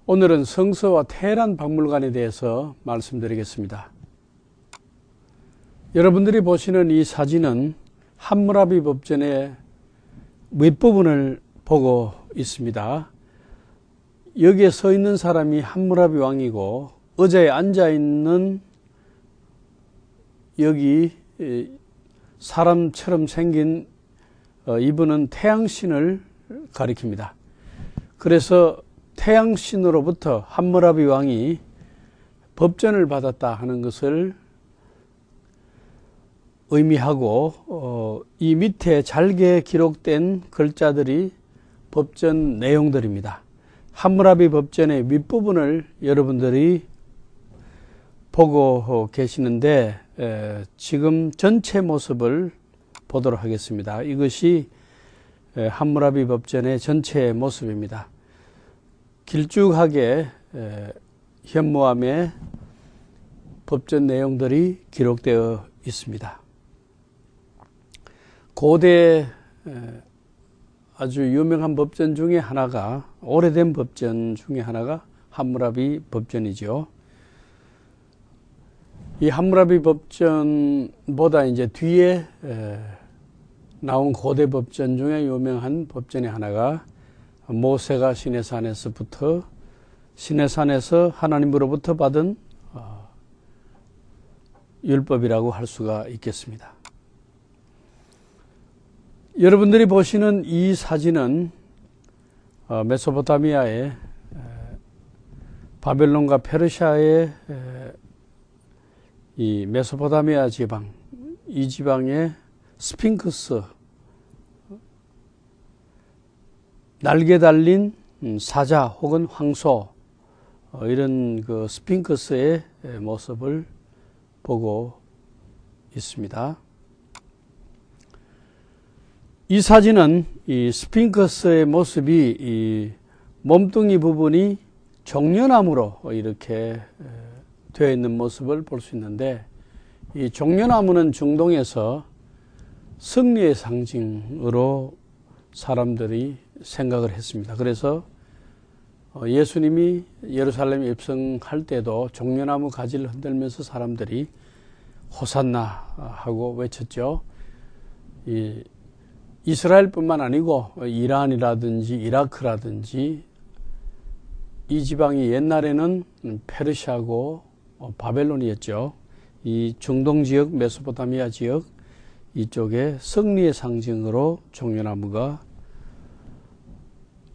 오늘은 성서와 테헤란 박물관에 대해서 말씀드리겠습니다. 여러분들이 보시는 이 사진은 함무라비 법전의 윗부분을 보고 있습니다. 여기에 서 있는 사람이 함무라비 왕이고 의자에 앉아 있는 여기 사람처럼 생긴 이분은 태양신을 가리킵니다. 그래서 태양신으로부터 함무라비 왕이 법전을 받았다 하는 것을 의미하고 이 밑에 잘게 기록된 글자들이 법전 내용들입니다. 함무라비 법전의 윗부분을 여러분들이 보고 계시는데 지금 전체 모습을 보도록 하겠습니다. 이것이 함무라비 법전의 전체 모습입니다. 길쭉하게 현무암에 법전 내용들이 기록되어 있습니다. 고대 아주 유명한 법전 중에 하나가, 오래된 법전 중에 하나가 함무라비 법전이죠. 이 함무라비 법전보다 이제 뒤에 나온 고대 법전 중에 유명한 법전의 하나가 모세가 시내산에서부터 시내산에서 하나님으로부터 받은 율법이라고 할 수가 있겠습니다. 여러분들이 보시는 이 사진은 메소포타미아의 바벨론과 페르시아의 이 메소포타미아 지방, 이 지방의 스핑크스, 날개 달린 사자 혹은 황소, 이런 그 스핑크스의 모습을 보고 있습니다. 이 사진은 이 스핑크스의 모습이 이 몸뚱이 부분이 종려나무로 이렇게 되어 있는 모습을 볼 수 있는데, 이 종려나무는 중동에서 승리의 상징으로 사람들이 생각을 했습니다. 그래서 예수님이 예루살렘에 입성할 때도 종려나무 가지를 흔들면서 사람들이 호산나 하고 외쳤죠. 이스라엘뿐만 아니고 이란이라든지 이라크라든지 이 지방이 옛날에는 페르시아고 바벨론이었죠. 이 중동 지역, 메소포타미아 지역 이쪽에 승리의 상징으로 종려나무가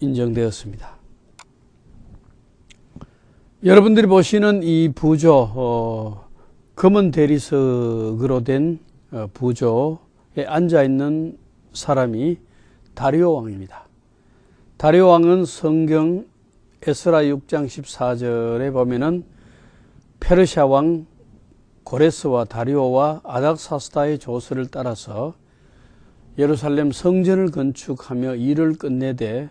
인정되었습니다. 여러분들이 보시는 이 부조, 금은 대리석으로 된 부조에 앉아 있는 사람이 다리오 왕입니다. 다리오 왕은 성경 에스라 6장 14절에 보면은 페르시아 왕 고레스와 다리오와 아닥사스다의 조서를 따라서 예루살렘 성전을 건축하며 일을 끝내되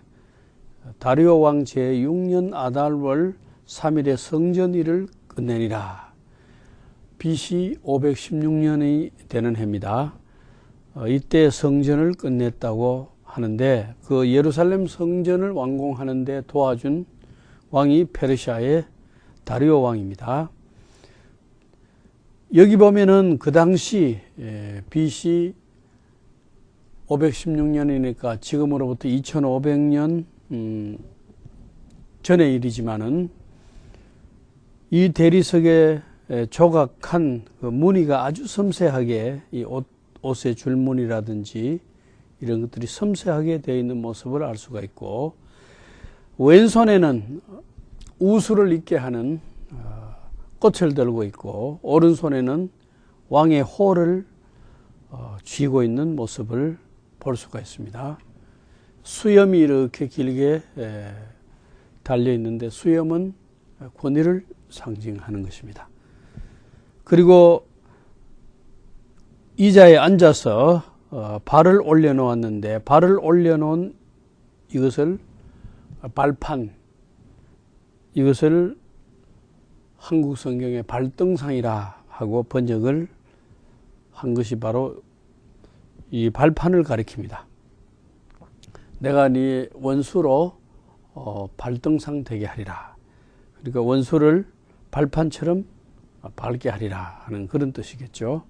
다리오 왕 제6년 아달월 3일에 성전 일을 끝내니라. BC 516년이 되는 해입니다. 이때 성전을 끝냈다고 하는데, 그 예루살렘 성전을 완공하는 데 도와준 왕이 페르시아의 다리오 왕입니다. 여기 보면은 그 당시 BC 516년이니까 지금으로부터 2500년 전의 일이지만은 이 대리석에 조각한 그 무늬가 아주 섬세하게, 이 옷의 줄무늬라든지 이런 것들이 섬세하게 되어 있는 모습을 알 수가 있고, 왼손에는 우수를 입게 하는 꽃을 들고 있고, 오른손에는 왕의 호를 쥐고 있는 모습을 볼 수가 있습니다. 수염이 이렇게 길게 달려 있는데, 수염은 권위를 상징하는 것입니다. 그리고 의자에 앉아서 발을 올려놓았는데, 발을 올려놓은 이것을 발판, 이것을 한국 성경의 발등상이라 하고 번역을 한 것이 바로 이 발판을 가리킵니다. 내가 네 원수로 발등상 되게 하리라. 그러니까 원수를 발판처럼 밟게 하리라 하는 그런 뜻이겠죠.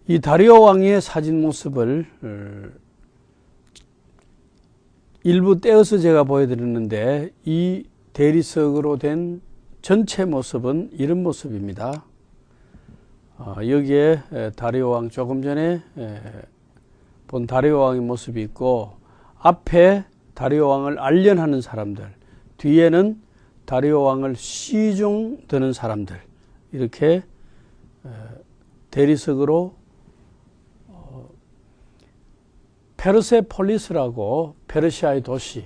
이 다리오 왕의 사진 모습을 일부 떼어서 제가 보여드렸는데, 이 대리석으로 된 전체 모습은 이런 모습입니다. 여기에 다리오 왕, 조금 전에 본 다리오 왕의 모습이 있고, 앞에 다리오 왕을 알련하는 사람들, 뒤에는 다리오 왕을 시중 드는 사람들, 이렇게 대리석으로 페르세폴리스라고 페르시아의 도시,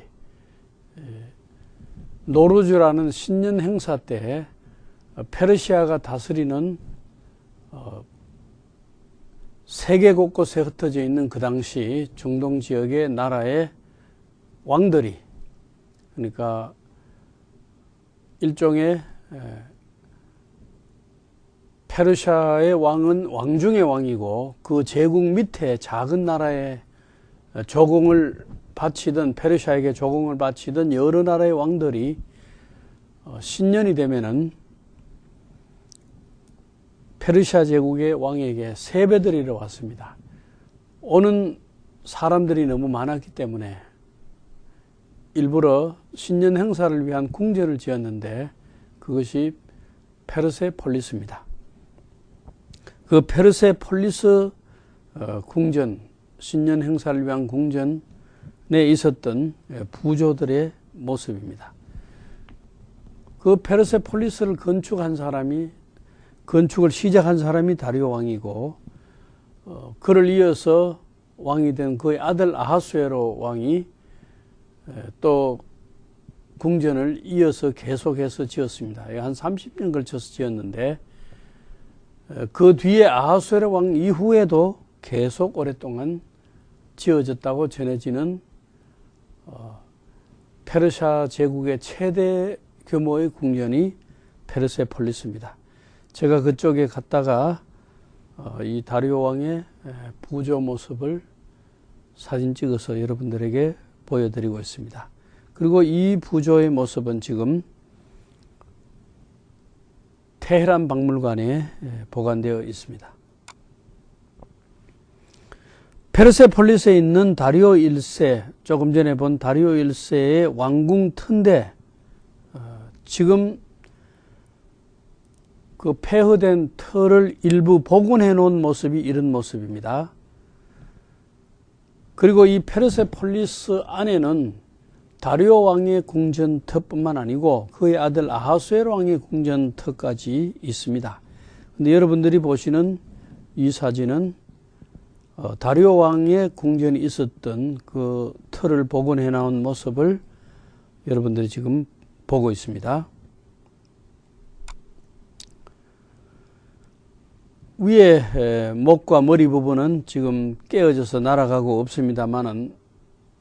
노루즈라는 신년 행사 때 페르시아가 다스리는 세계 곳곳에 흩어져 있는 그 당시 중동 지역의 나라의 왕들이, 그러니까 일종의 페르시아의 왕은 왕 중의 왕이고, 그 제국 밑에 작은 나라의 조공을 바치던, 페르시아에게 조공을 바치던 여러 나라의 왕들이 신년이 되면은 페르시아 제국의 왕에게 세배드리러 왔습니다. 오는 사람들이 너무 많았기 때문에 일부러 신년 행사를 위한 궁전을 지었는데, 그것이 페르세폴리스입니다. 그 페르세폴리스 궁전, 신년 행사를 위한 궁전에 있었던 부조들의 모습입니다. 그 페르세폴리스를 건축을 시작한 사람이 다리오 왕이고, 그를 이어서 왕이 된 그의 아들 아하수에로 왕이 또 궁전을 이어서 계속해서 지었습니다. 한 30년 걸쳐서 지었는데, 그 뒤에 아하수에로 왕 이후에도 계속 오랫동안 지어졌다고 전해지는 페르시아 제국의 최대 규모의 궁전이 페르세폴리스입니다. 제가 그쪽에 갔다가 이 다리오 왕의 부조 모습을 사진 찍어서 여러분들에게 보여드리고 있습니다. 그리고 이 부조의 모습은 지금 테헤란 박물관에 보관되어 있습니다. 페르세폴리스에 있는 다리오 1세, 조금 전에 본 다리오 1세의 왕궁 튼대, 지금 그 폐허된 터를 일부 복원해 놓은 모습이 이런 모습입니다. 그리고 이 페르세폴리스 안에는 다리오 왕의 궁전터뿐만 아니고 그의 아들 아하수에로 왕의 궁전터까지 있습니다. 근데 여러분들이 보시는 이 사진은 다리오 왕의 궁전이 있었던 그 터를 복원해 나온 모습을 여러분들이 지금 보고 있습니다. 위에 목과 머리 부분은 지금 깨어져서 날아가고 없습니다만은,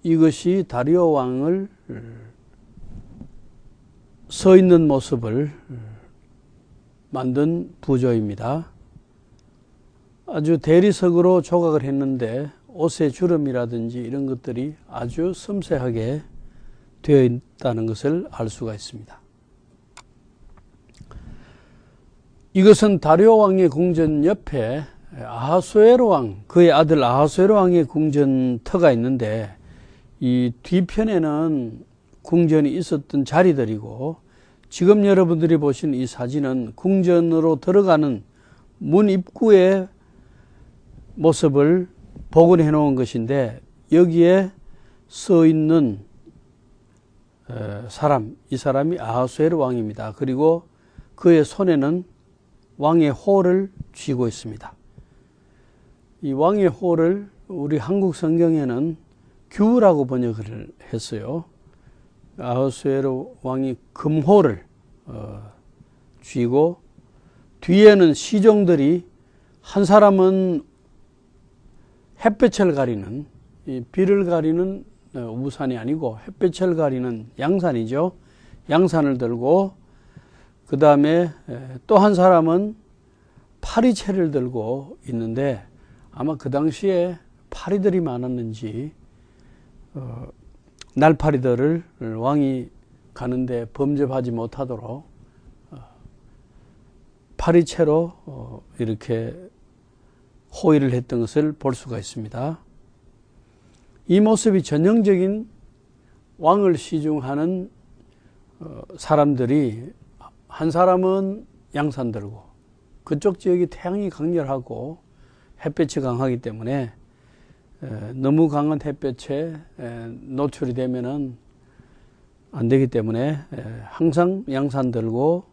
이것이 다리오 왕을 서 있는 모습을 만든 부조입니다. 아주 대리석으로 조각을 했는데 옷의 주름이라든지 이런 것들이 아주 섬세하게 되어 있다는 것을 알 수가 있습니다. 이것은 다리오 왕의 궁전 옆에 아하수에로 왕, 그의 아들 아하수에로 왕의 궁전터가 있는데, 이 뒤편에는 궁전이 있었던 자리들이고, 지금 여러분들이 보신 이 사진은 궁전으로 들어가는 문 입구의 모습을 복원해 놓은 것인데, 여기에 서 있는 사람, 이 사람이 아하수에로 왕입니다. 그리고 그의 손에는 왕의 호를 쥐고 있습니다. 이 왕의 호를 우리 한국 성경에는 규라고 번역을 했어요. 아하수에로 왕이 금호를 쥐고, 뒤에는 시종들이, 한 사람은 햇볕을 가리는, 비를 가리는 우산이 아니고 햇볕을 가리는 양산이죠. 양산을 들고, 그 다음에 또 한 사람은 파리채를 들고 있는데, 아마 그 당시에 파리들이 많았는지 날파리들을 왕이 가는데 범접하지 못하도록 파리채로 이렇게 호위를 했던 것을 볼 수가 있습니다. 이 모습이 전형적인 왕을 시중하는 사람들이, 한 사람은 양산 들고, 그쪽 지역이 태양이 강렬하고 햇볕이 강하기 때문에 너무 강한 햇볕에 노출이 되면은 안 되기 때문에 항상 양산 들고,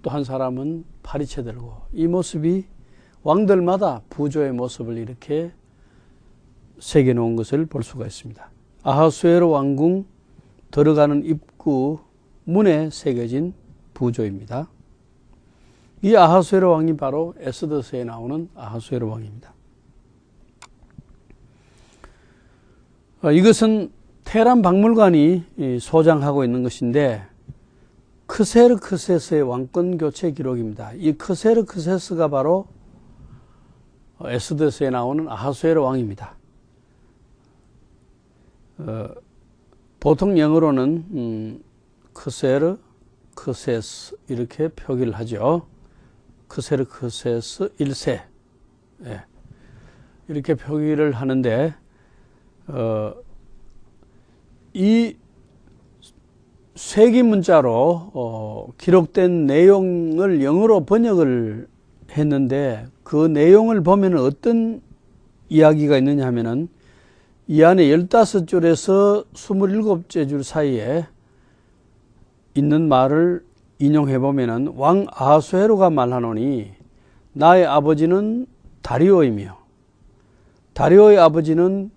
또 한 사람은 파리채 들고, 이 모습이 왕들마다 부조의 모습을 이렇게 새겨 놓은 것을 볼 수가 있습니다. 아하수에로 왕궁 들어가는 입구 문에 새겨진 부조입니다. 이 아하수에로 왕이 바로 에스더서에 나오는 아하수에로 왕입니다. 이것은 테헤란 박물관이 소장하고 있는 것인데, 크세르크세스의 왕권 교체 기록입니다. 이 크세르크세스가 바로 에스더서에 나오는 아하수에로 왕입니다. 보통 영어로는 크세르크세스 이렇게 표기를 하죠. 크세르크세스 1세 이렇게 표기를 하는데, 이 쇠기 문자로 기록된 내용을 영어로 번역을 했는데, 그 내용을 보면 어떤 이야기가 있느냐 하면은, 이 안에 15줄에서 27줄 사이에 있는 말을 인용해 보면은, 왕 아하수에로가 말하노니 나의 아버지는 다리오이며 다리오의 아버지는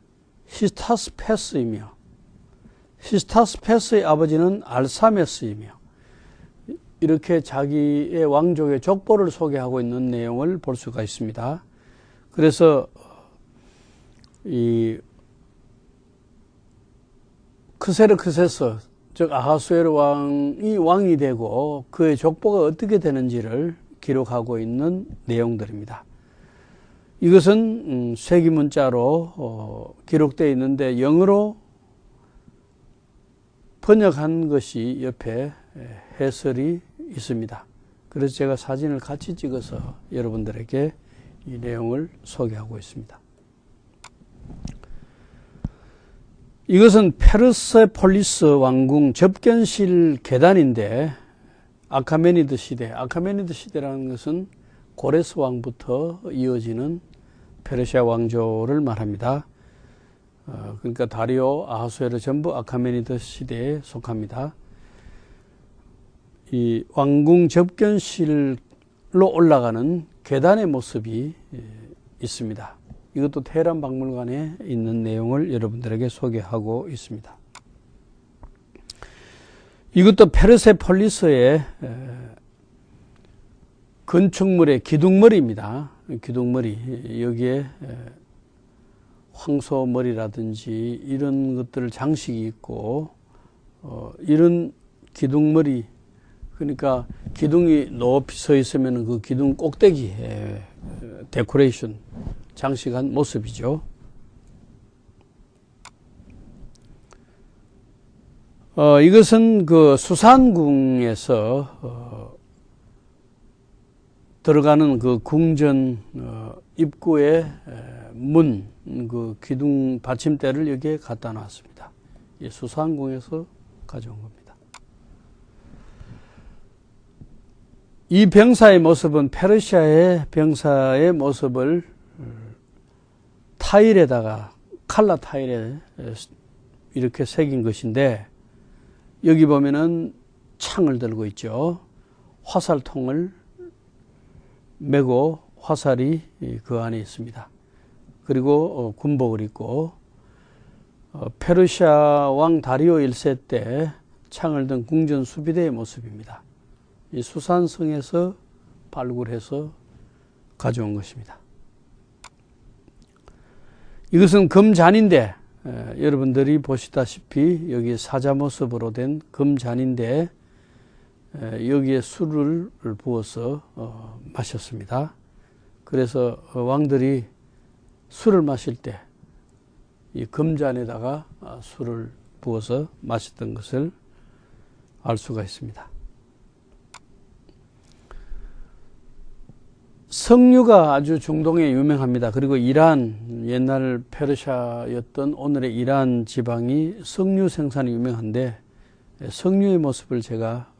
히스타스페스이며 히스타스페스의 아버지는 알사메스이며, 이렇게 자기의 왕족의 족보를 소개하고 있는 내용을 볼 수가 있습니다. 그래서 이 크세르크세스, 즉 아하수에로 왕이 왕이 되고 그의 족보가 어떻게 되는지를 기록하고 있는 내용들입니다. 이것은 쇠기 문자로 기록되어 있는데, 영어로 번역한 것이 옆에 해설이 있습니다. 그래서 제가 사진을 같이 찍어서 여러분들에게 이 내용을 소개하고 있습니다. 이것은 페르세폴리스 왕궁 접견실 계단인데, 아카메니드 시대라는 것은 고레스 왕부터 이어지는 페르시아 왕조를 말합니다. 그러니까 다리오, 아하수에로 전부 아카메니드 시대에 속합니다. 이 왕궁 접견실로 올라가는 계단의 모습이 있습니다. 이것도 테헤란 박물관에 있는 내용을 여러분들에게 소개하고 있습니다. 이것도 페르세폴리스의 건축물의 기둥머리입니다. 기둥머리, 여기에 황소머리라든지 이런 것들 장식이 있고, 이런 기둥머리, 그러니까 기둥이 높이 서 있으면 그 기둥 꼭대기에 데코레이션, 장식한 모습이죠. 이것은 그 수산궁에서 들어가는 그 궁전 입구의 문, 그 기둥 받침대를 여기에 갖다 놨습니다. 이 수산궁에서 가져온 겁니다. 이 병사의 모습은 페르시아의 병사의 모습을 타일에다가, 칼라 타일에 이렇게 새긴 것인데, 여기 보면은 창을 들고 있죠. 화살통을 메고 화살이 그 안에 있습니다. 그리고 군복을 입고, 페르시아 왕 다리오 1세 때 창을 든 궁전 수비대의 모습입니다. 이 수산성에서 발굴해서 가져온 것입니다. 이것은 금잔인데, 여러분들이 보시다시피 여기 사자 모습으로 된 금잔인데, 여기에 술을 부어서 마셨습니다. 그래서 왕들이 술을 마실 때 이 금잔에다가 술을 부어서 마셨던 것을 알 수가 있습니다. 석류가 아주 중동에 유명합니다. 그리고 이란, 옛날 페르시아였던 오늘의 이란 지방이 석류 생산이 유명한데, 석류의 모습을 제가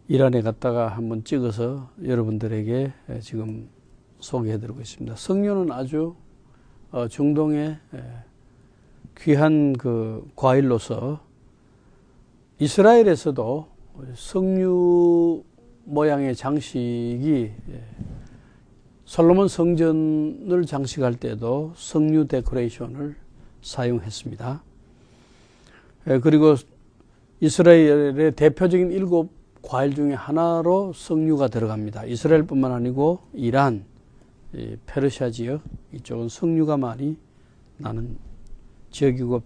이란에 갔다가 한번 찍어서 여러분들에게 지금 소개해드리고 있습니다. 석류는 아주 중동의 귀한 그 과일로서 이스라엘에서도 석류 모양의 장식이 솔로몬 성전을 장식할 때도 석류 데코레이션을 사용했습니다. 그리고 이스라엘의 대표적인 7 과일 중에 하나로 석류가 들어갑니다. 이스라엘뿐만 아니고 이란, 페르시아 지역 이쪽은 석류가 많이 나는 지역이고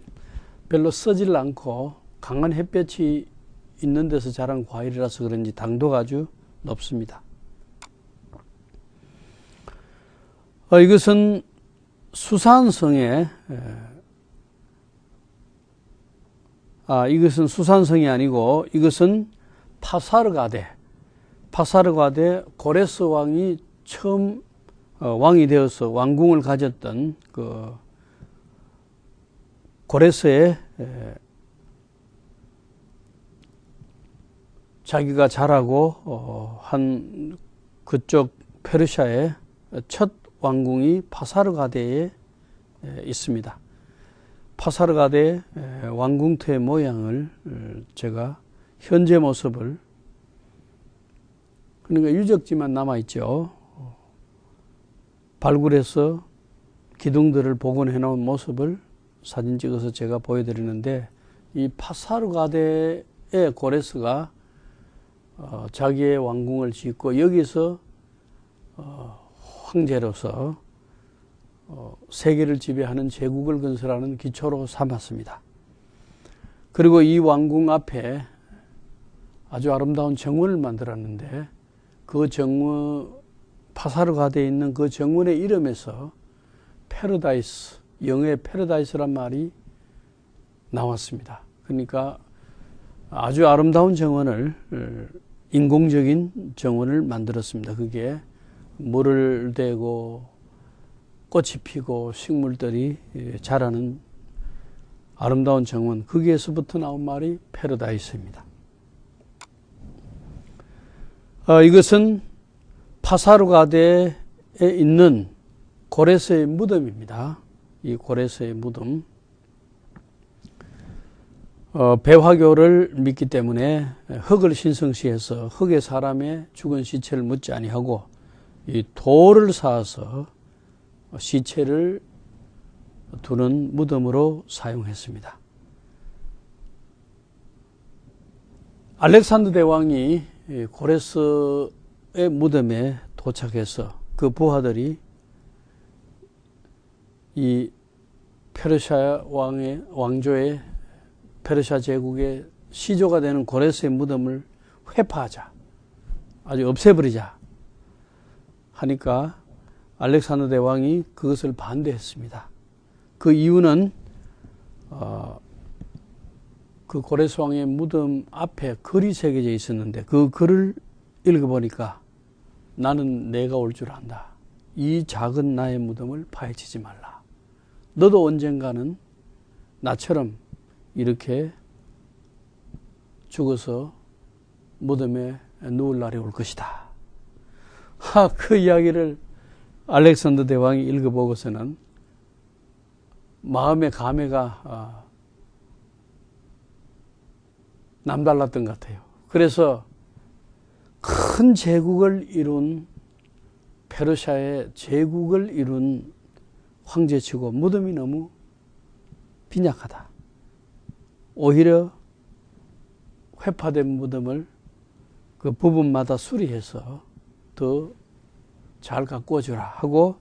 별로 쓰질 않고 강한 햇볕이 있는 데서 자란 과일이라서 그런지 당도가 아주 높습니다. 이것은 수산성의 이것은 수산성이 아니고 이것은 파사르가데 고레스 왕이 처음 왕이 되어서 왕궁을 가졌던 그 고레스의 자기가 자라고 한 그쪽 페르시아의 첫 왕궁이 파사르가데에 있습니다. 파사르가데 왕궁터의 모양을 제가 현재 모습을, 그러니까 유적지만 남아있죠. 발굴해서 기둥들을 복원해 놓은 모습을 사진 찍어서 제가 보여드리는데, 이 파사르가데의 고레스가 자기의 왕궁을 짓고 여기서 황제로서 세계를 지배하는 제국을 건설하는 기초로 삼았습니다. 그리고 이 왕궁 앞에 아주 아름다운 정원을 만들었는데, 그 정원, 파사르가데에 있는 그 정원의 이름에서 패러다이스, 영어의 패러다이스란 말이 나왔습니다. 그러니까 아주 아름다운 정원을, 인공적인 정원을 만들었습니다. 그게 물을 대고 꽃이 피고 식물들이 자라는 아름다운 정원, 거기에서부터 나온 말이 패러다이스입니다. 이것은 파사르가데에 있는 고레스의 무덤입니다. 이 고레스의 무덤. 배화교를 믿기 때문에 흙을 신성시해서 흙에 사람의 죽은 시체를 묻지 아니하고 이 돌을 쌓아서 시체를 두는 무덤으로 사용했습니다. 알렉산더 대왕이 고레스의 무덤에 도착해서 그 부하들이 이 페르시아 왕조의 페르시아 제국의 시조가 되는 고레스의 무덤을 회파하자, 아주 없애버리자 하니까 알렉산더 대왕이 그것을 반대했습니다. 그 이유는 그 고레스 왕의 무덤 앞에 글이 새겨져 있었는데, 그 글을 읽어보니까 나는 내가 올 줄 안다. 이 작은 나의 무덤을 파헤치지 말라. 너도 언젠가는 나처럼 이렇게 죽어서 무덤에 누울 날이 올 것이다. 그 이야기를 알렉산더 대왕이 읽어보고서는 마음의 감회가 남달랐던 것 같아요. 그래서 큰 제국을 이룬, 페르시아의 제국을 이룬 황제치고 무덤이 너무 빈약하다. 오히려 회파된 무덤을 그 부분마다 수리해서 더 잘 가꾸어주라 하고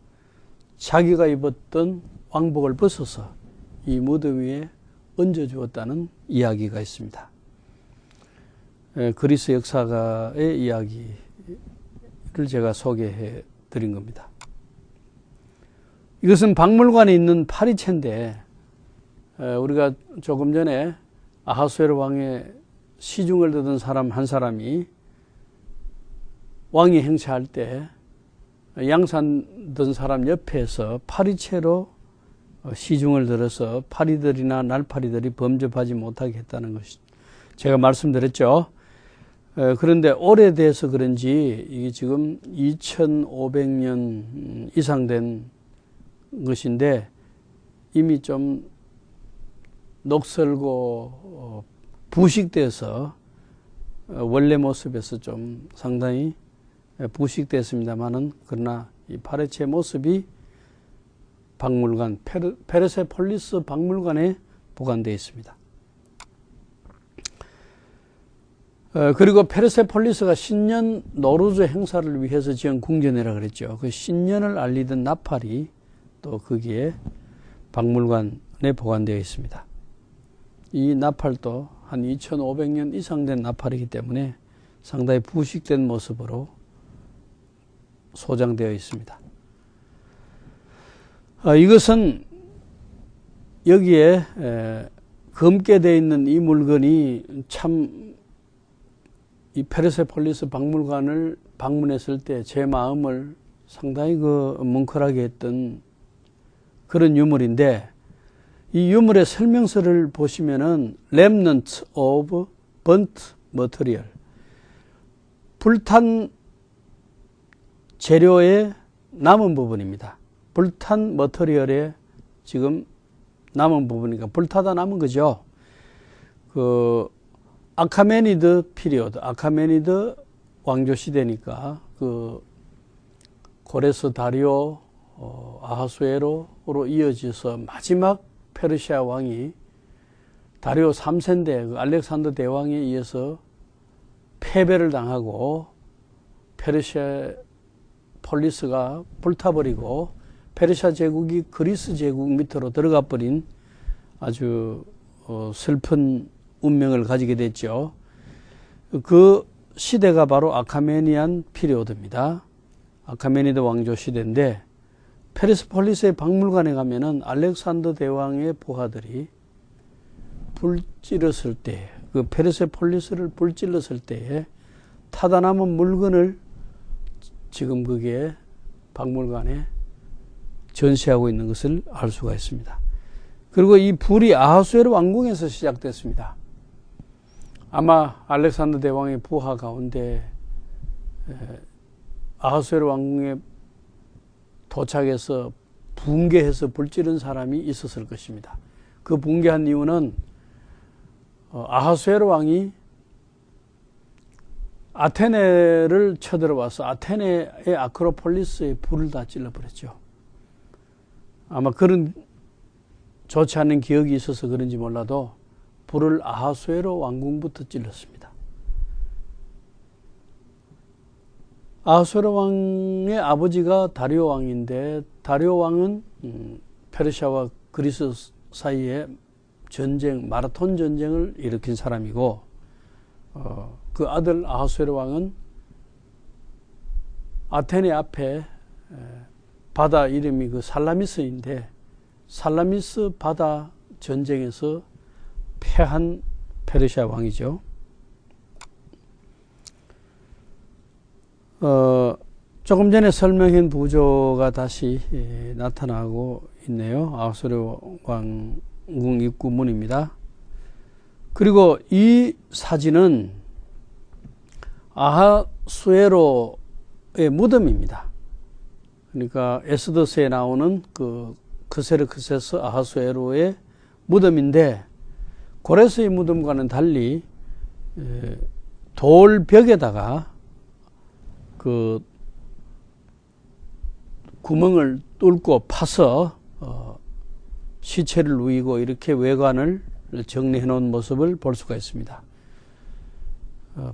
자기가 입었던 왕복을 벗어서 이 무덤 위에 얹어주었다는 이야기가 있습니다. 그리스 역사가의 이야기를 제가 소개해 드린 겁니다. 이것은 박물관에 있는 파리채인데, 우리가 조금 전에 아하수에로 왕의 시중을 드던 사람 한 사람이 왕위 행차할 때 양산 든 사람 옆에서 파리채로 시중을 들어서 파리들이나 날파리들이 범접하지 못하게 했다는 것이 제가 말씀드렸죠. 그런데 오래돼서 그런지 이게 지금 2500년 이상 된 것인데 이미 좀 녹슬고 부식돼서 원래 모습에서 좀 상당히 부식됐습니다만은 그러나 이 파리채 모습이 박물관 페르세폴리스 박물관에 보관되어 있습니다. 그리고 페르세폴리스가 신년 노루즈 행사를 위해서 지은 궁전이라 그랬죠. 그 신년을 알리던 나팔이 또 거기에 박물관에 보관되어 있습니다. 이 나팔도 한 2500년 이상 된 나팔이기 때문에 상당히 부식된 모습으로 소장되어 있습니다. 이것은 여기에 검게 되어 있는 이 물건이 참 이 페르세폴리스 박물관을 방문했을 때 제 마음을 상당히 뭉클하게 했던 그런 유물인데, 이 유물의 설명서를 보시면은 remnants of burnt material, 불탄 재료의 남은 부분입니다. 불탄 머터리얼의 지금 남은 부분이니까 불타다 남은 거죠. 아카메니드 피리오드, 아카메니드 왕조 시대니까 고레스 다리오 아하수에로로 이어져서 마지막 페르시아 왕이 다리오 3세인데 알렉산더 대왕에 의해서 패배를 당하고 페르시아 폴리스가 불타버리고 페르시아 제국이 그리스 제국 밑으로 들어가 버린 아주 슬픈 운명을 가지게 됐죠. 그 시대가 바로 아카메니안 피리오드입니다. 아카메니드 왕조 시대인데, 페르세폴리스의 박물관에 가면은 알렉산더 대왕의 부하들이 불질렀을 때, 그 페르세폴리스를 불질렀을 때에 타다 남은 물건을 지금 거기에 박물관에 전시하고 있는 것을 알 수가 있습니다. 그리고 이 불이 아하수에로 왕궁에서 시작됐습니다. 아마 알렉산더 대왕의 부하 가운데 아하수에로 왕궁에 도착해서 붕괴해서 불지른 사람이 있었을 것입니다. 그 붕괴한 이유는 아하수에로 왕이 아테네를 쳐들어와서 아테네의 아크로폴리스에 불을 다 찔러버렸죠. 아마 그런 좋지 않은 기억이 있어서 그런지 몰라도 불을 아하수에로 왕궁부터 찔렀습니다. 아하수에로 왕의 아버지가 다리오 왕인데, 다리오 왕은 페르시아와 그리스 사이에 전쟁, 마라톤 전쟁을 일으킨 사람이고, 그 아들 아하수에로 왕은 아테네 앞에 바다 이름이 살라미스인데, 살라미스 바다 전쟁에서 패한 페르시아 왕이죠. 조금 전에 설명한 부조가 다시 나타나고 있네요. 아하수에로 왕궁 입구문입니다. 그리고 이 사진은 아하수에로의 무덤입니다. 그러니까 에스더스에 나오는 크세르크세스 아하수에로의 무덤인데, 고레스의 무덤과는 달리 돌벽에다가 구멍을 뚫고 파서 시체를 누이고 이렇게 외관을 정리해 놓은 모습을 볼 수가 있습니다.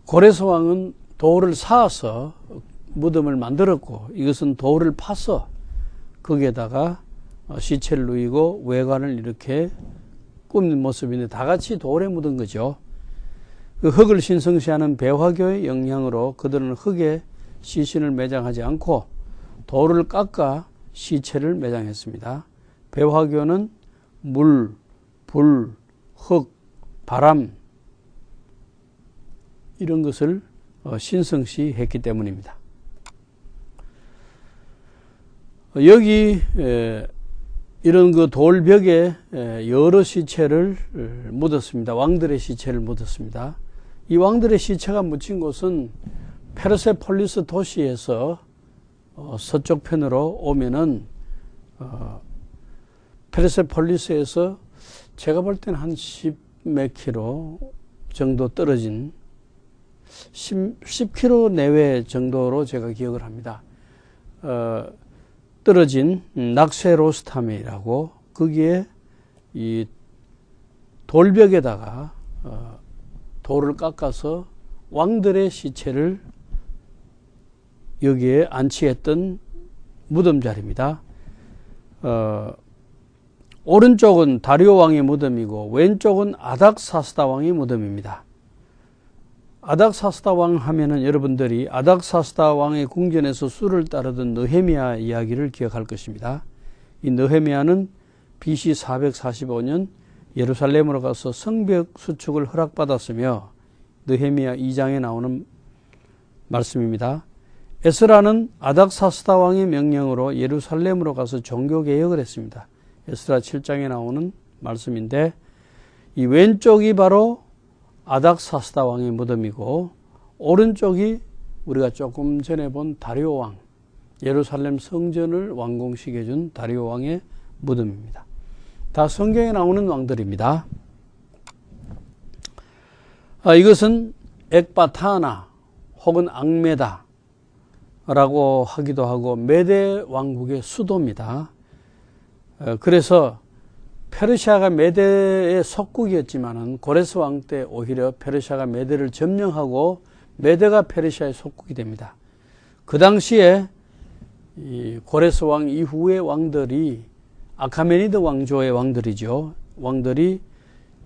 고레스 왕은 돌을 쌓아서 무덤을 만들었고, 이것은 돌을 파서 거기에다가 시체를 누이고 외관을 이렇게 꾸민 모습인데, 다 같이 돌에 묻은 거죠. 그 흙을 신성시하는 배화교의 영향으로 그들은 흙에 시신을 매장하지 않고 돌을 깎아 시체를 매장했습니다. 배화교는 물, 불, 흙, 바람, 이런 것을 신성시했기 때문입니다. 여기 이런 그 돌벽에 여러 시체를 묻었습니다. 왕들의 시체를 묻었습니다. 이 왕들의 시체가 묻힌 곳은 페르세폴리스 도시에서 서쪽 편으로 오면은 페르세폴리스에서 제가 볼 때는 한 10몇 킬로 정도 떨어진 10킬로 내외 정도로 제가 기억을 합니다. 떨어진 낙세로스탐이라고 거기에 이 돌벽에다가 돌을 깎아서 왕들의 시체를 여기에 안치했던 무덤 자리입니다. 오른쪽은 다리오 왕의 무덤이고 왼쪽은 아닥사스다 왕의 무덤입니다. 아닥사스다 왕 하면은 여러분들이 아닥사스다 왕의 궁전에서 수를 따르던 느헤미야 이야기를 기억할 것입니다. 이 느헤미야는 BC 445년 예루살렘으로 가서 성벽 수축을 허락받았으며 느헤미야 2장에 나오는 말씀입니다. 에스라는 아닥사스다 왕의 명령으로 예루살렘으로 가서 종교개혁을 했습니다. 에스라 7장에 나오는 말씀인데 이 왼쪽이 바로 아닥사스다 왕의 무덤이고 오른쪽이 우리가 조금 전에 본 다리오 왕, 예루살렘 성전을 완공시켜 준 다리오 왕의 무덤입니다. 다 성경에 나오는 왕들입니다. 이것은 엑바타나 혹은 앙메다 라고 하기도 하고 메데 왕국의 수도입니다. 그래서 페르시아가 메데의 속국이었지만은 고레스 왕 때 오히려 페르시아가 메데를 점령하고 메데가 페르시아의 속국이 됩니다. 그 당시에 이 고레스 왕 이후의 왕들이 아카메니드 왕조의 왕들이죠. 왕들이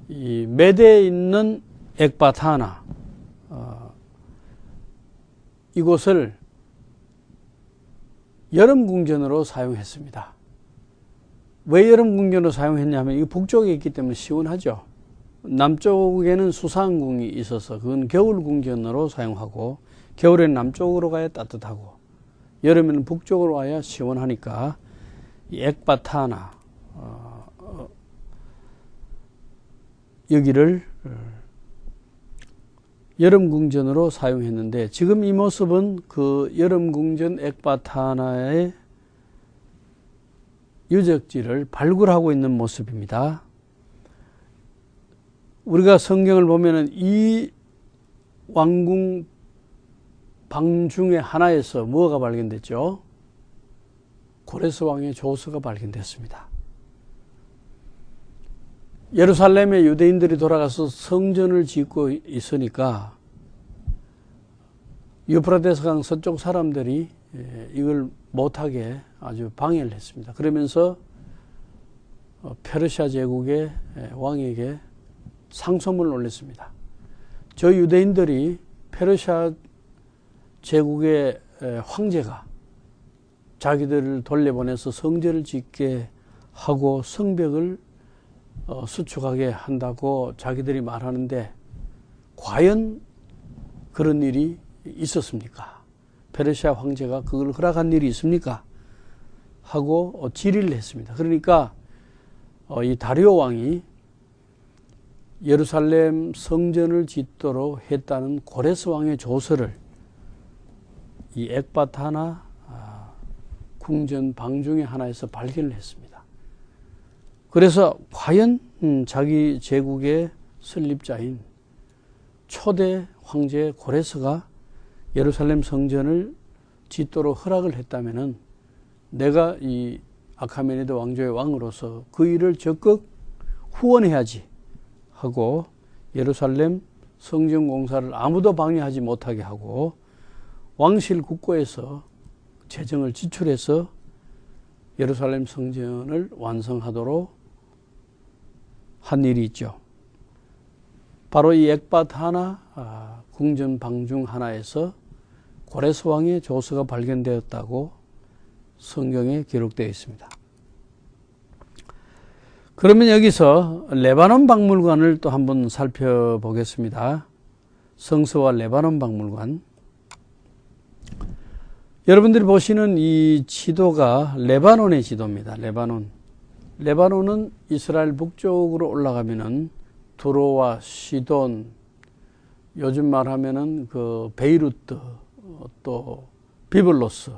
이 메데에 있는 엑바타나 이곳을 여름궁전으로 사용했습니다. 왜 여름궁전으로 사용했냐면 이 북쪽에 있기 때문에 시원하죠. 남쪽에는 수상궁이 있어서 그건 겨울궁전으로 사용하고 겨울에는 남쪽으로 가야 따뜻하고 여름에는 북쪽으로 와야 시원하니까 이 엑바타나 여기를 여름궁전으로 사용했는데 지금 이 모습은 그 여름궁전 엑바타나의 유적지를 발굴하고 있는 모습입니다. 우리가 성경을 보면은 이 왕궁 방 중에 하나에서 뭐가 발견됐죠? 고레스 왕의 조서가 발견됐습니다. 예루살렘에 유대인들이 돌아가서 성전을 짓고 있으니까 유프라테스 강 서쪽 사람들이 이걸 못하게 아주 방해를 했습니다. 그러면서 페르시아 제국의 왕에게 상소문을 올렸습니다. 저 유대인들이 페르시아 제국의 황제가 자기들을 돌려보내서 성전을 짓게 하고 성벽을 수축하게 한다고 자기들이 말하는데 과연 그런 일이 있었습니까? 페르시아 황제가 그걸 허락한 일이 있습니까? 하고 질의를 했습니다. 그러니까 이 다리오 왕이 예루살렘 성전을 짓도록 했다는 고레스 왕의 조서를 이 엑바타나 궁전 방 중에 하나에서 발견을 했습니다. 그래서 과연 자기 제국의 설립자인 초대 황제 고레스가 예루살렘 성전을 짓도록 허락을 했다면은 내가 이 아카메니드 왕조의 왕으로서 그 일을 적극 후원해야지 하고 예루살렘 성전 공사를 아무도 방해하지 못하게 하고 왕실 국고에서 재정을 지출해서 예루살렘 성전을 완성하도록 한 일이 있죠. 바로 이 엑바타나 궁전 방 중 하나에서 고레스 왕의 조서가 발견되었다고 성경에 기록되어 있습니다. 그러면 여기서 레바논 박물관을 또 한번 살펴보겠습니다. 성서와 레바논 박물관. 여러분들이 보시는 이 지도가 레바논의 지도입니다. 레바논은 이스라엘 북쪽으로 올라가면은 두로와 시돈, 요즘 말하면은 그 베이루트, 또 비블로스,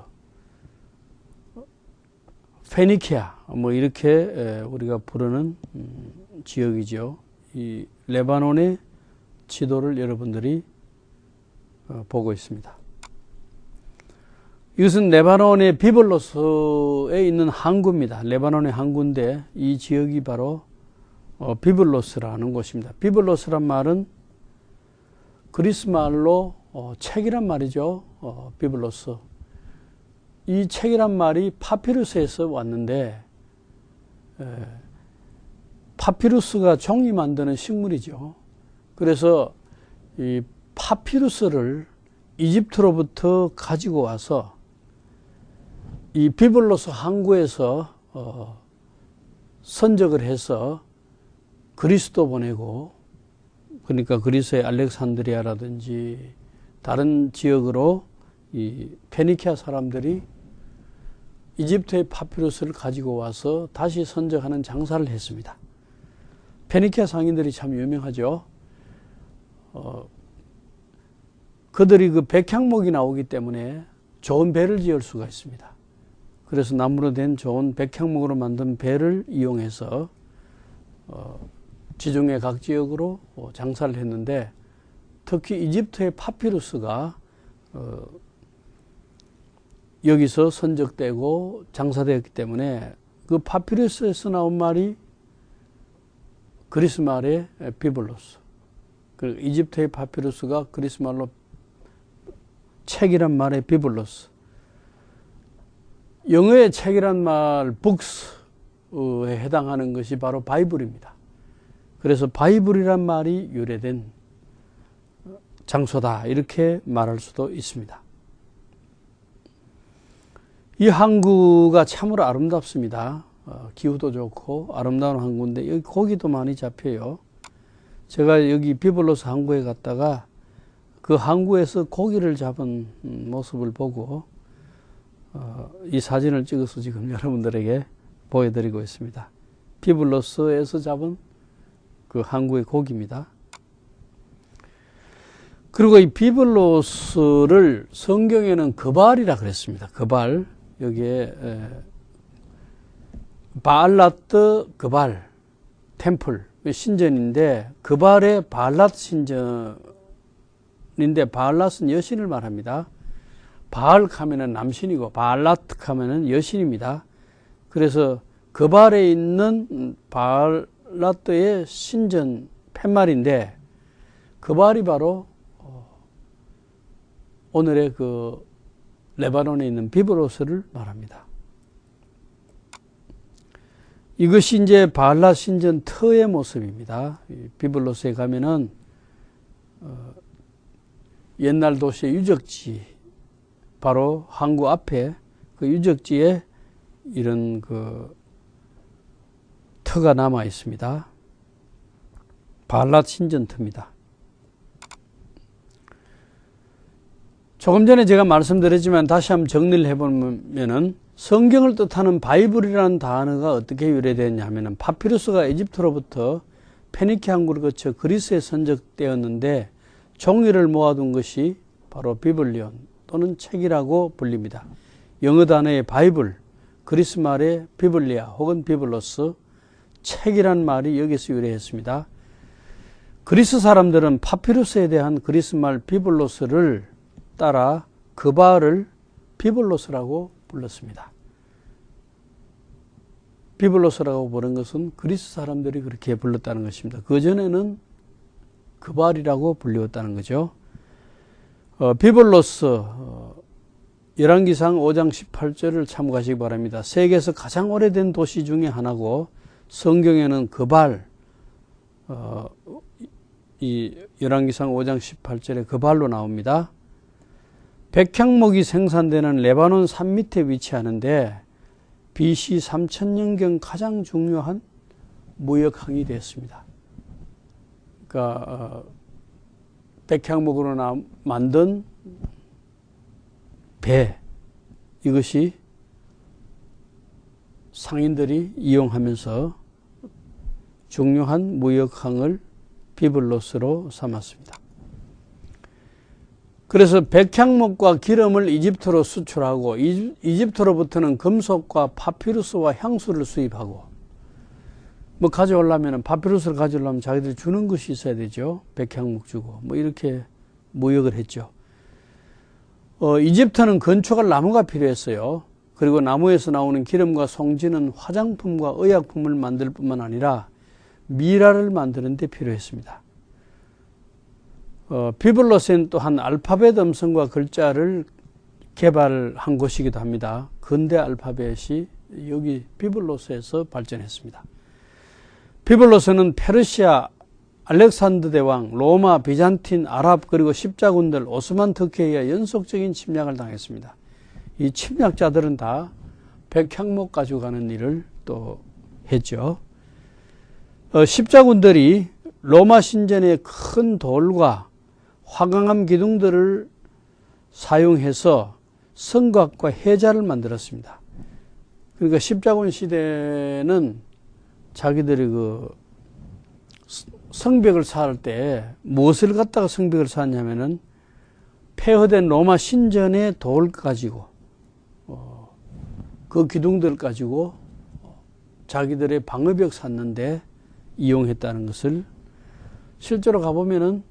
페니키아, 뭐 이렇게 우리가 부르는 지역이죠. 이 레바논의 지도를 여러분들이 보고 있습니다. 이것은 레바논의 비블로스에 있는 항구입니다. 레바논의 항구인데 이 지역이 바로 비블로스라는 곳입니다. 비블로스란 말은 그리스 말로 책이란 말이죠. 비블로스. 이 책이란 말이 파피루스에서 왔는데 파피루스가 종이 만드는 식물이죠. 그래서 이 파피루스를 이집트로부터 가지고 와서 이 비블로스 항구에서 선적을 해서 그리스도 보내고, 그러니까 그리스의 알렉산드리아라든지 다른 지역으로 이 페니키아 사람들이 이집트의 파피루스를 가지고 와서 다시 선적하는 장사를 했습니다. 페니키아 상인들이 참 유명하죠. 그들이 그 백향목이 나오기 때문에 좋은 배를 지을 수가 있습니다. 그래서 나무로 된 좋은 백향목으로 만든 배를 이용해서 지중해 각 지역으로 장사를 했는데, 특히 이집트의 파피루스가 여기서 선적되고 장사되었기 때문에 그 파피루스에서 나온 말이 그리스 말의 비블로스, 그 이집트의 파피루스가 그리스 말로 책이란 말의 비블로스, 영어의 책이란 말 북스에 해당하는 것이 바로 바이블입니다. 그래서 바이블이란 말이 유래된 장소다, 이렇게 말할 수도 있습니다. 이 항구가 참으로 아름답습니다. 기후도 좋고 아름다운 항구인데 여기 고기도 많이 잡혀요. 제가 여기 비블로스 항구에 갔다가 그 항구에서 고기를 잡은 모습을 보고 이 사진을 찍어서 지금 여러분들에게 보여드리고 있습니다. 비블로스에서 잡은 그 항구의 고기입니다. 그리고 이 비블로스를 성경에는 그발이라 그랬습니다. 그발. 여기에 바알라트 그발 템플 신전인데, 그발의 바알라트 신전인데, 바알라트는 여신을 말합니다. 바알 하면은 남신이고 바알라트 하면은 여신입니다. 그래서 그발에 있는 바알라트의 신전 팻말인데, 그발이 바로 오늘의 그 레바논에 있는 비블로스를 말합니다. 이것이 이제 바알라 신전 터의 모습입니다. 비블로스에 가면은 옛날 도시의 유적지, 바로 항구 앞에 그 유적지에 이런 그 터가 남아 있습니다. 바알라 신전 터입니다. 조금 전에 제가 말씀드렸지만 다시 한번 정리를 해보면은, 성경을 뜻하는 바이블이라는 단어가 어떻게 유래되었냐 하면은, 파피루스가 이집트로부터 페니키아 항구를 거쳐 그리스에 선적되었는데 종이를 모아둔 것이 바로 비블리온 또는 책이라고 불립니다. 영어 단어의 바이블, 그리스 말의 비블리아 혹은 비블로스, 책이란 말이 여기서 유래했습니다. 그리스 사람들은 파피루스에 대한 그리스 말 비블로스를 따라 그발을 비블로스라고 불렀습니다. 비블로스라고 부른 것은 그리스 사람들이 그렇게 불렀다는 것입니다. 그전에는 그발이라고 불리웠다는 거죠. 비블로스 열왕기상 5장 18절을 참고하시기 바랍니다. 세계에서 가장 오래된 도시 중에 하나고, 성경에는 그발, 이 열왕기상 5장 18절에 그발로 나옵니다. 백향목이 생산되는 레바논 산 밑에 위치하는데 BC 3000년경 가장 중요한 무역항이 되었습니다. 그러니까 백향목으로 만든 배, 이것이 상인들이 이용하면서 중요한 무역항을 비블로스로 삼았습니다. 그래서 백향목과 기름을 이집트로 수출하고 이집트로부터는 금속과 파피루스와 향수를 수입하고, 뭐 가져오려면 파피루스를 가져오려면 자기들이 주는 것이 있어야 되죠. 백향목 주고 뭐 이렇게 무역을 했죠. 이집트는 건축할 나무가 필요했어요. 그리고 나무에서 나오는 기름과 송지는 화장품과 의약품을 만들 뿐만 아니라 미라를 만드는 데 필요했습니다. 비블로스는 또한 알파벳 음성과 글자를 개발한 곳이기도 합니다. 근대 알파벳이 여기 비블로스에서 발전했습니다. 비블로스는 페르시아, 알렉산더 대왕, 로마, 비잔틴, 아랍 그리고 십자군들, 오스만 터키에 의해 연속적인 침략을 당했습니다. 이 침략자들은 다 백향목 가지고 가는 일을 또 했죠. 십자군들이 로마 신전의 큰 돌과 화강암 기둥들을 사용해서 성곽과 해자를 만들었습니다. 그러니까 십자군 시대는 자기들이 그 성벽을 쌓을 때 무엇을 갖다가 성벽을 쌓았냐면은 폐허된 로마 신전의 돌 가지고 그 기둥들 가지고 자기들의 방어벽 쌓는데 이용했다는 것을, 실제로 가보면은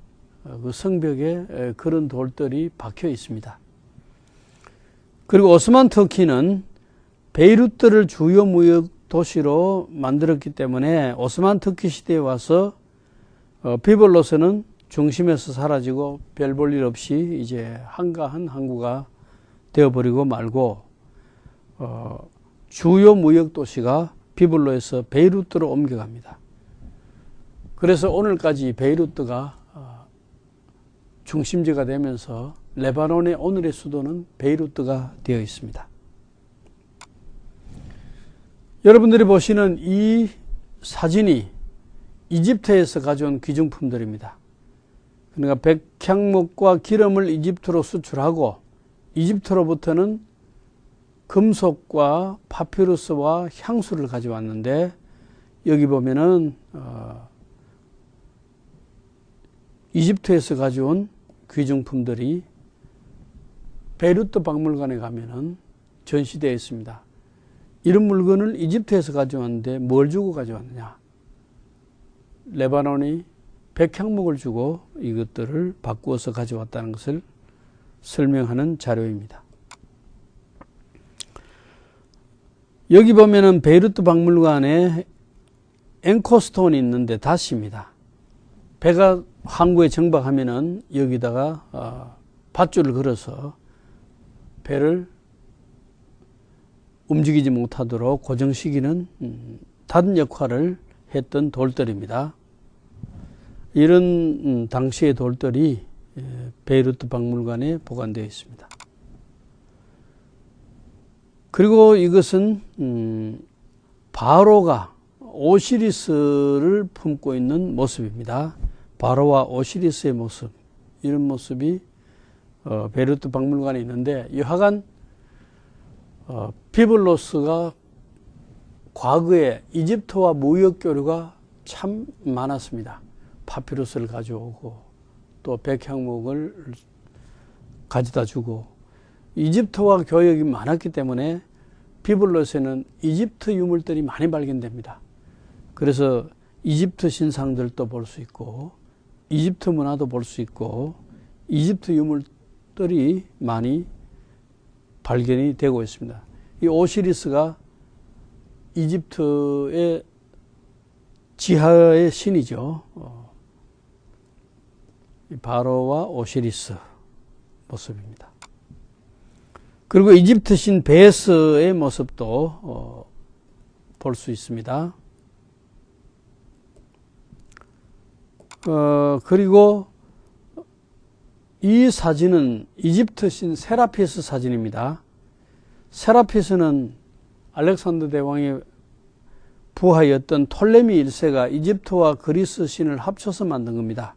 그 성벽에 그런 돌들이 박혀 있습니다. 그리고 오스만 터키는 베이루트를 주요 무역 도시로 만들었기 때문에 오스만 터키 시대에 와서 비블로스는 중심에서 사라지고 별 볼 일 없이 이제 한가한 항구가 되어버리고 말고 주요 무역 도시가 비블로에서 베이루트로 옮겨갑니다. 그래서 오늘까지 베이루트가 중심지가 되면서 레바논의 오늘의 수도는 베이루트가 되어 있습니다. 여러분들이 보시는 이 사진이 이집트에서 가져온 귀중품들입니다. 그러니까 백향목과 기름을 이집트로 수출하고 이집트로부터는 금속과 파피루스와 향수를 가져왔는데, 여기 보면은 이집트에서 가져온 귀중품들이 베이루트 박물관에 가면은 전시되어 있습니다. 이런 물건을 이집트에서 가져왔는데 뭘 주고 가져왔느냐? 레바논이 백향목을 주고 이것들을 바꾸어서 가져왔다는 것을 설명하는 자료입니다. 여기 보면은 베이루트 박물관에 앵커스톤이 있는데 닷입니다. 배가 항구에 정박하면은 여기다가 밧줄을 걸어서 배를 움직이지 못하도록 고정시키는 닷 역할을 했던 돌들입니다. 이런 당시의 돌들이 베이루트 박물관에 보관되어 있습니다. 그리고 이것은 바로가 오시리스를 품고 있는 모습입니다. 바로와 오시리스의 모습, 이런 모습이 베이루트 박물관에 있는데, 여하간 비블로스가 과거에 이집트와 무역 교류가 참 많았습니다. 파피루스를 가져오고 또 백향목을 가져다 주고, 이집트와 교역이 많았기 때문에 비블로스에는 이집트 유물들이 많이 발견됩니다. 그래서 이집트 신상들도 볼 수 있고 이집트 문화도 볼 수 있고 이집트 유물들이 많이 발견이 되고 있습니다. 이 오시리스가 이집트의 지하의 신이죠. 바로와 오시리스 모습입니다. 그리고 이집트 신 베스의 모습도 볼 수 있습니다. 그리고 이 사진은 이집트 신 세라피스 사진입니다. 세라피스는 알렉산더 대왕의 부하였던 톨레미 1세가 이집트와 그리스 신을 합쳐서 만든 겁니다.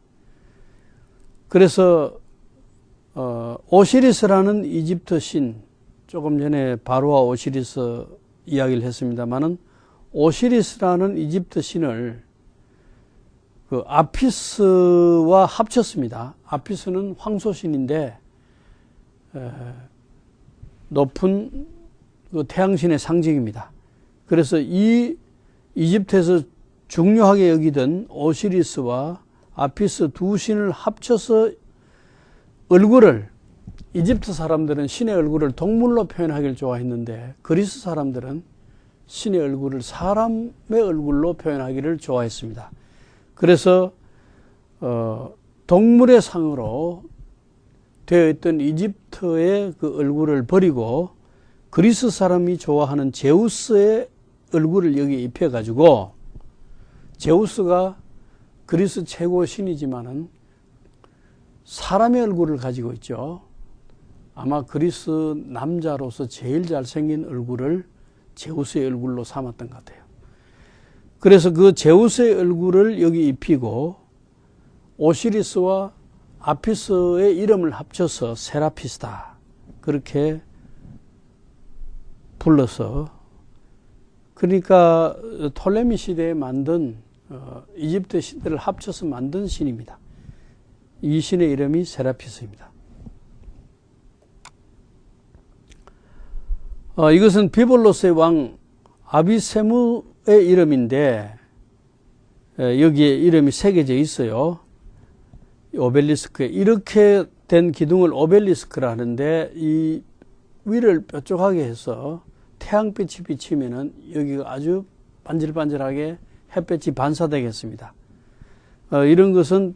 그래서 오시리스라는 이집트 신, 조금 전에 바로와 오시리스 이야기를 했습니다마는 오시리스라는 이집트 신을 그 아피스와 합쳤습니다. 아피스는 황소신인데 높은 그 태양신의 상징입니다. 그래서 이 이집트에서 중요하게 여기던 오시리스와 아피스 두 신을 합쳐서 얼굴을, 이집트 사람들은 신의 얼굴을 동물로 표현하기를 좋아했는데 그리스 사람들은 신의 얼굴을 사람의 얼굴로 표현하기를 좋아했습니다. 그래서 동물의 상으로 되어 있던 이집트의 그 얼굴을 버리고 그리스 사람이 좋아하는 제우스의 얼굴을 여기에 입혀가지고, 제우스가 그리스 최고 신이지만은 사람의 얼굴을 가지고 있죠. 아마 그리스 남자로서 제일 잘생긴 얼굴을 제우스의 얼굴로 삼았던 것 같아요. 그래서 그 제우스의 얼굴을 여기 입히고 오시리스와 아피스의 이름을 합쳐서 세라피스다, 그렇게 불러서, 그러니까 톨레미 시대에 만든 이집트 신들을 합쳐서 만든 신입니다. 이 신의 이름이 세라피스입니다. 이것은 비볼로스의 왕 아비세무의 이름인데 여기에 이름이 새겨져 있어요. 오벨리스크에 이렇게 된 기둥을 오벨리스크라 하는데, 이 위를 뾰족하게 해서 태양빛이 비치면은 여기가 아주 반질반질하게 햇볕이 반사되겠습니다. 이런 것은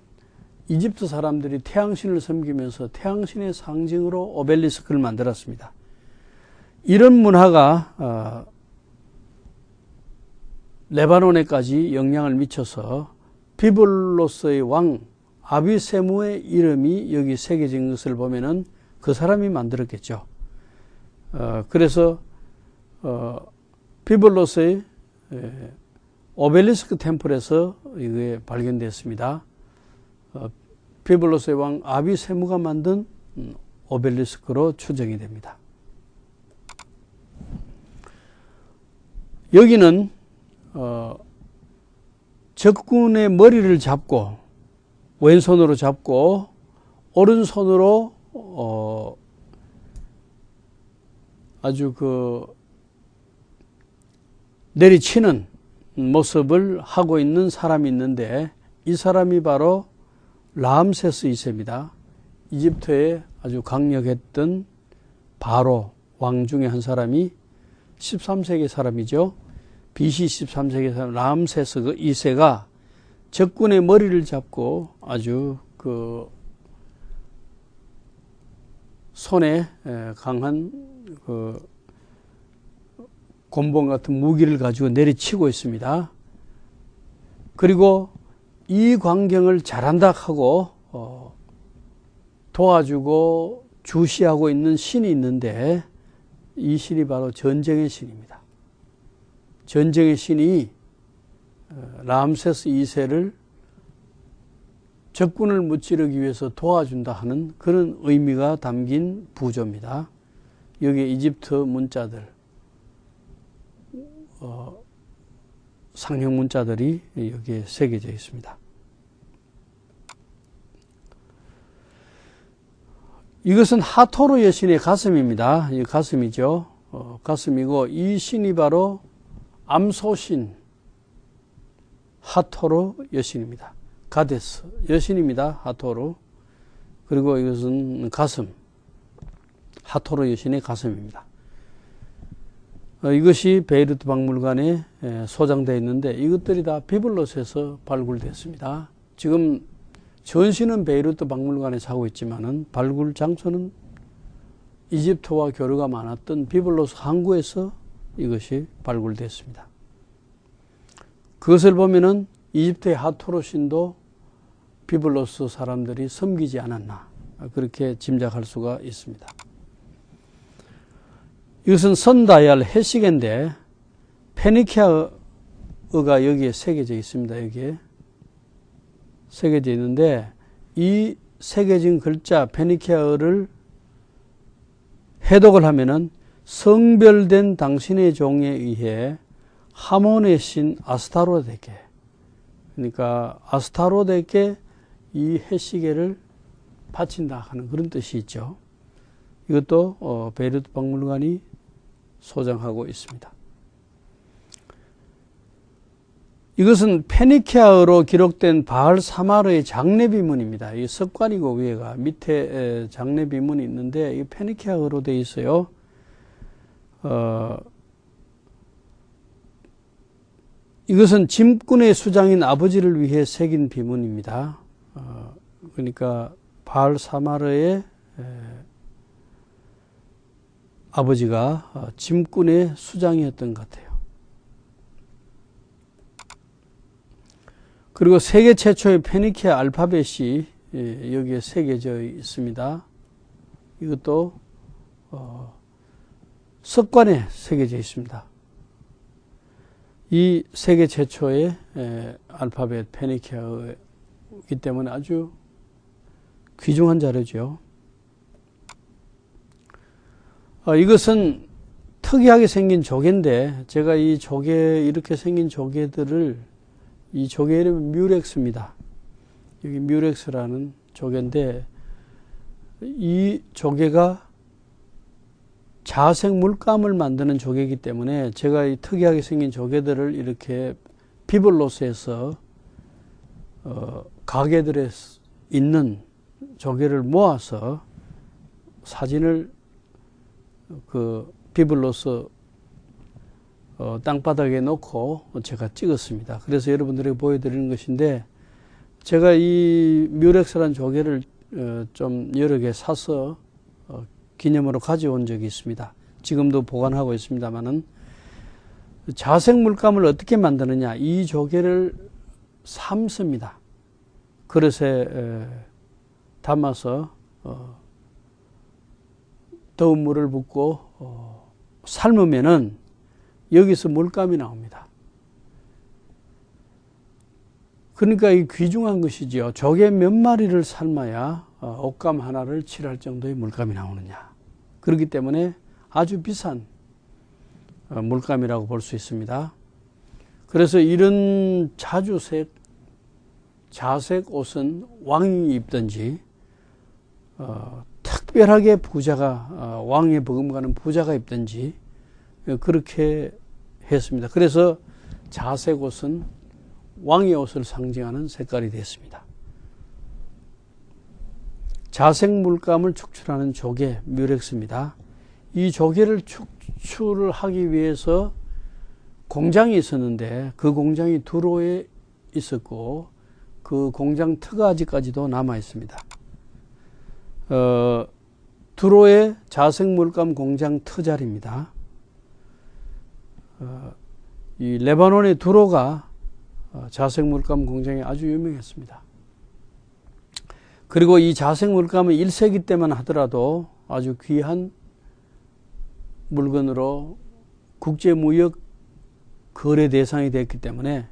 이집트 사람들이 태양신을 섬기면서 태양신의 상징으로 오벨리스크를 만들었습니다. 이런 문화가 레바논에까지 영향을 미쳐서 비블로스의 왕 아비세무의 이름이 여기 새겨진 것을 보면은 그 사람이 만들었겠죠. 그래서 비블로스의 오벨리스크 템플에서 이게 발견됐습니다. 비블로스의 왕 아비세무가 만든 오벨리스크로 추정이 됩니다. 여기는 적군의 머리를 잡고 왼손으로 잡고 오른손으로 아주 그 내리치는 모습을 하고 있는 사람이 있는데, 이 사람이 바로 라암세스 2세입니다. 이집트에 아주 강력했던 바로 왕 중에 한 사람이 13세기 사람이죠. BC 13세기 사람 라암세스 2세가 적군의 머리를 잡고 아주 그 손에 강한 그 곤봉 같은 무기를 가지고 내리치고 있습니다. 그리고 이 광경을 잘한다 하고 도와주고 주시하고 있는 신이 있는데, 이 신이 바로 전쟁의 신입니다. 전쟁의 신이 라암세스 2세를 적군을 무찌르기 위해서 도와준다 하는 그런 의미가 담긴 부조입니다. 여기에 이집트 문자들, 상형 문자들이 여기에 새겨져 있습니다. 이것은 하토르 여신의 가슴입니다. 이 가슴이죠. 가슴이고, 이 신이 바로 암소신 하토르 여신입니다. 가데스 여신입니다. 하토르. 그리고 이것은 가슴, 하토르 여신의 가슴입니다. 이것이 베이루트 박물관에 소장되어 있는데, 이것들이 다 비블로스에서 발굴됐습니다. 지금 전시는 베이루트 박물관에서 하고 있지만은 발굴 장소는 이집트와 교류가 많았던 비블로스 항구에서 이것이 발굴됐습니다. 그것을 보면은 이집트의 하토르 신도 비블로스 사람들이 섬기지 않았나, 그렇게 짐작할 수가 있습니다. 이것은 선다이알 해시계인데 페니키아어가 여기에 새겨져 있습니다. 여기에 새겨져 있는데, 이 새겨진 글자 페니키아어를 해독을 하면은 성별된 당신의 종에 의해 하몬의 신 아스타롯에게, 그러니까 아스타롯에게 이 해시계를 바친다 하는 그런 뜻이 있죠. 이것도 베이루트 박물관이 소장하고 있습니다. 이것은 페니키아어로 기록된 바알 사마르의 장례비문입니다. 이 석관이고 위에가 밑에 장례비문이 있는데 이 페니키아어로 되어 있어요. 이것은 짐꾼의 수장인 아버지를 위해 새긴 비문입니다. 그러니까 바알 사마르의 아버지가 짐꾼의 수장이었던 것 같아요. 그리고 세계 최초의 페니키아 알파벳이 여기에 새겨져 있습니다. 이것도 석관에 새겨져 있습니다. 이 세계 최초의 알파벳 페니키아이기 때문에 아주 귀중한 자료죠. 이것은 특이하게 생긴 조개인데 제가 이 조개, 이렇게 생긴 조개들을, 이 조개 이름은 뮤렉스입니다. 여기 뮤렉스라는 조개인데 이 조개가 자색 물감을 만드는 조개이기 때문에 제가 이 특이하게 생긴 조개들을 이렇게 비블로스에서 가게들에 있는 조개를 모아서 사진을 그 비블로스 땅바닥에 놓고 제가 찍었습니다. 그래서 여러분들에게 보여드리는 것인데, 제가 이 뮤렉스라는 조개를 좀 여러 개 사서 기념으로 가져온 적이 있습니다. 지금도 보관하고 있습니다만은, 자색 물감을 어떻게 만드느냐, 이 조개를 삶습니다. 그릇에 담아서 더운 물을 붓고 삶으면은 여기서 물감이 나옵니다. 그러니까 이 귀중한 것이지요. 조개 몇 마리를 삶아야 옷감 하나를 칠할 정도의 물감이 나오느냐. 그렇기 때문에 아주 비싼 물감이라고 볼 수 있습니다. 그래서 이런 자주색, 자색 옷은 왕이 입든지 특별하게 부자가, 왕에 버금가는 부자가 입든지 그렇게 했습니다. 그래서 자색 옷은 왕의 옷을 상징하는 색깔이 됐습니다. 자색 물감을 축출하는 조개, 뮤렉스입니다. 이 조개를 축출을 하기 위해서 공장이 있었는데 그 공장이 두로에 있었고 그 공장 터가 아직까지도 남아 있습니다. 두로의 자색 물감 공장 터 자리입니다. 이 레바논의 두로가 자색 물감 공장이 아주 유명했습니다. 그리고 이 자색 물감은 1세기 때만 하더라도 아주 귀한 물건으로 국제무역 거래 대상이 됐기 때문에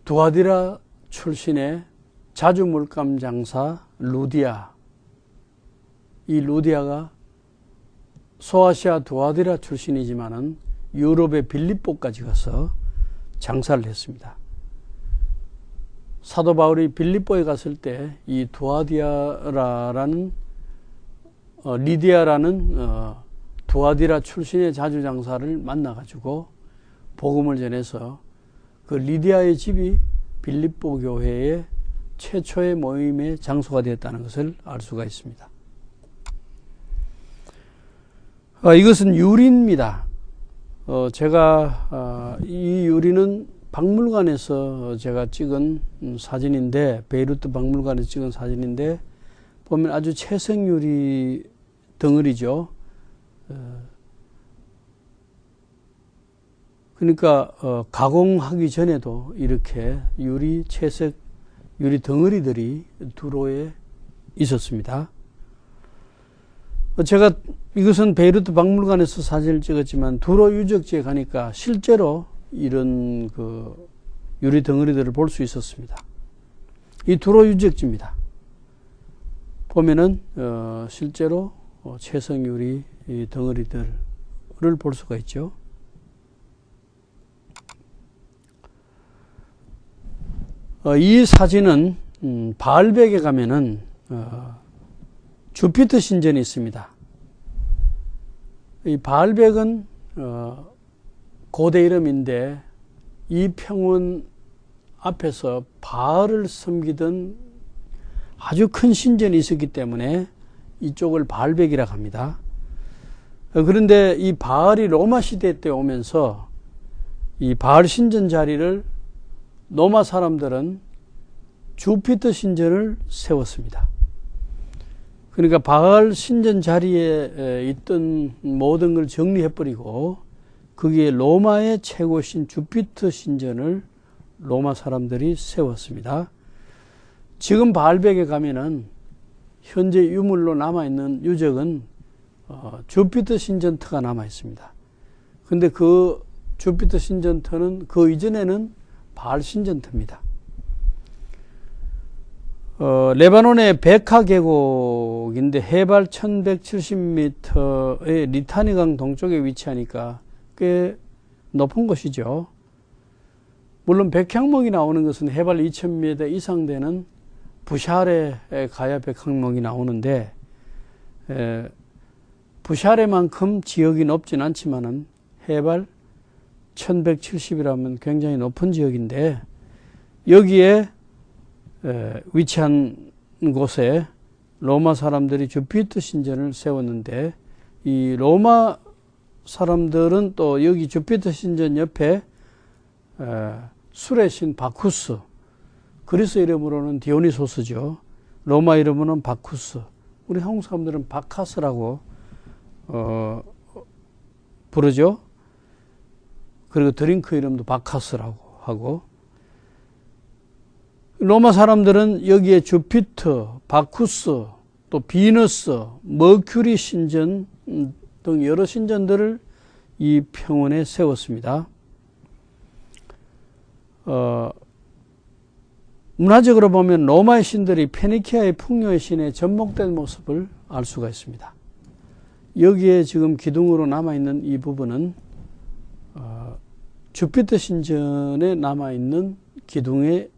두아디라 출신의 자주물감 장사 루디아, 이 루디아가 소아시아 두아디라 출신이지만은 유럽의 빌립보까지 가서 장사를 했습니다. 사도 바울이 빌립보에 갔을 때 이 두아디아라는 리디아라는 두아디라 출신의 자주장사를 만나가지고 복음을 전해서 그 리디아의 집이 빌립보 교회의 최초의 모임의 장소가 되었다는 것을 알 수가 있습니다. 이것은 유리입니다. 제가 이 유리는 박물관에서 제가 찍은 사진인데, 베이루트 박물관에서 찍은 사진인데 보면 아주 채색 유리 덩어리죠. 그러니까 가공하기 전에도 이렇게 유리 채색 유리 덩어리들이 두로에 있었습니다. 제가 이것은 베이루트 박물관에서 사진을 찍었지만 두로 유적지에 가니까 실제로 이런 그 유리 덩어리들을 볼 수 있었습니다. 이 두로 유적지입니다. 보면은 실제로 채성유리 이 덩어리들을 볼 수가 있죠. 이 사진은 바알백에 가면은 주피터 신전이 있습니다. 이 바알백은 고대 이름인데 이 평원 앞에서 바알을 섬기던 아주 큰 신전이 있었기 때문에 이쪽을 바알백이라고 합니다. 그런데 이 바알이 로마 시대 때 오면서 이 바알 신전 자리를 로마 사람들은 주피터 신전을 세웠습니다. 그러니까 바알 신전 자리에 있던 모든 걸 정리해버리고 거기에 로마의 최고신 주피터 신전을 로마 사람들이 세웠습니다. 지금 바알백에 가면은 현재 유물로 남아있는 유적은 주피터 신전터가 남아있습니다. 근데 그 주피터 신전터는 그 이전에는 바알 신전터입니다. 레바논의 베카 계곡인데 해발 1170m의 리타니강 동쪽에 위치하니까 꽤 높은 곳이죠. 물론 백향목이 나오는 것은 해발 2000m 이상 되는 부샤레에 가야 백향목이 나오는데 부샤레만큼 지역이 높진 않지만은 해발 1170이라면 굉장히 높은 지역인데 여기에 위치한 곳에 로마 사람들이 주피터 신전을 세웠는데 이 로마 사람들은 또 여기 주피터 신전 옆에 술의 신 바쿠스, 그리스 이름으로는 디오니소스죠. 로마 이름으로는 바쿠스. 우리 한국 사람들은 바카스라고 부르죠. 그리고 드링크 이름도 바카스라고 하고, 로마 사람들은 여기에 주피터, 바쿠스, 또 비너스, 머큐리 신전 등 여러 신전들을 이 평원에 세웠습니다. 문화적으로 보면 로마의 신들이 페니키아의 풍요의 신에 접목된 모습을 알 수가 있습니다. 여기에 지금 기둥으로 남아있는 이 부분은 주피터 신전에 남아있는 기둥의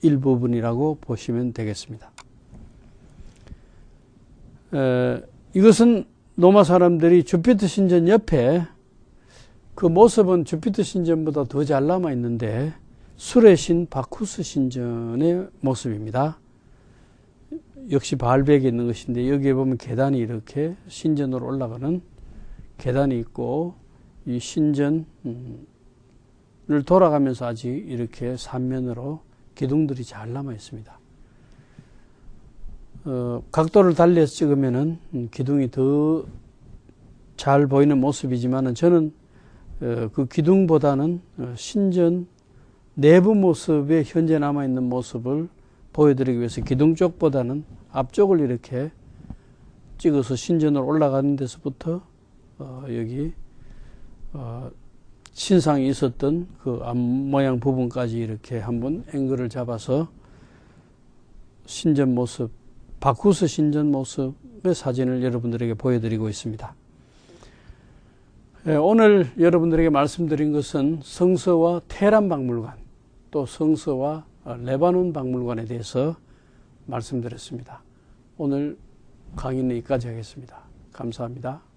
일부분이라고 보시면 되겠습니다. 이것은 로마 사람들이 주피터 신전 옆에, 그 모습은 주피터 신전보다 더 잘 남아있는데 술의 신 바쿠스 신전의 모습입니다. 역시 바알백에 있는 것인데 여기에 보면 계단이 이렇게 신전으로 올라가는 계단이 있고, 이 신전을 돌아가면서 아직 이렇게 삼면으로 기둥들이 잘 남아 있습니다. 각도를 달리해서 찍으면은 기둥이 더 잘 보이는 모습이지만은 저는 그 기둥보다는 신전 내부 모습에 현재 남아있는 모습을 보여드리기 위해서 기둥 쪽보다는 앞쪽을 이렇게 찍어서 신전으로 올라가는 데서부터 여기 신상이 있었던 그 앞모양 부분까지 이렇게 한번 앵글을 잡아서 신전 모습, 바쿠스 신전 모습의 사진을 여러분들에게 보여드리고 있습니다. 오늘 여러분들에게 말씀드린 것은 성서와 테란 박물관, 또 성서와 레바논 박물관에 대해서 말씀드렸습니다. 오늘 강의는 여기까지 하겠습니다. 감사합니다.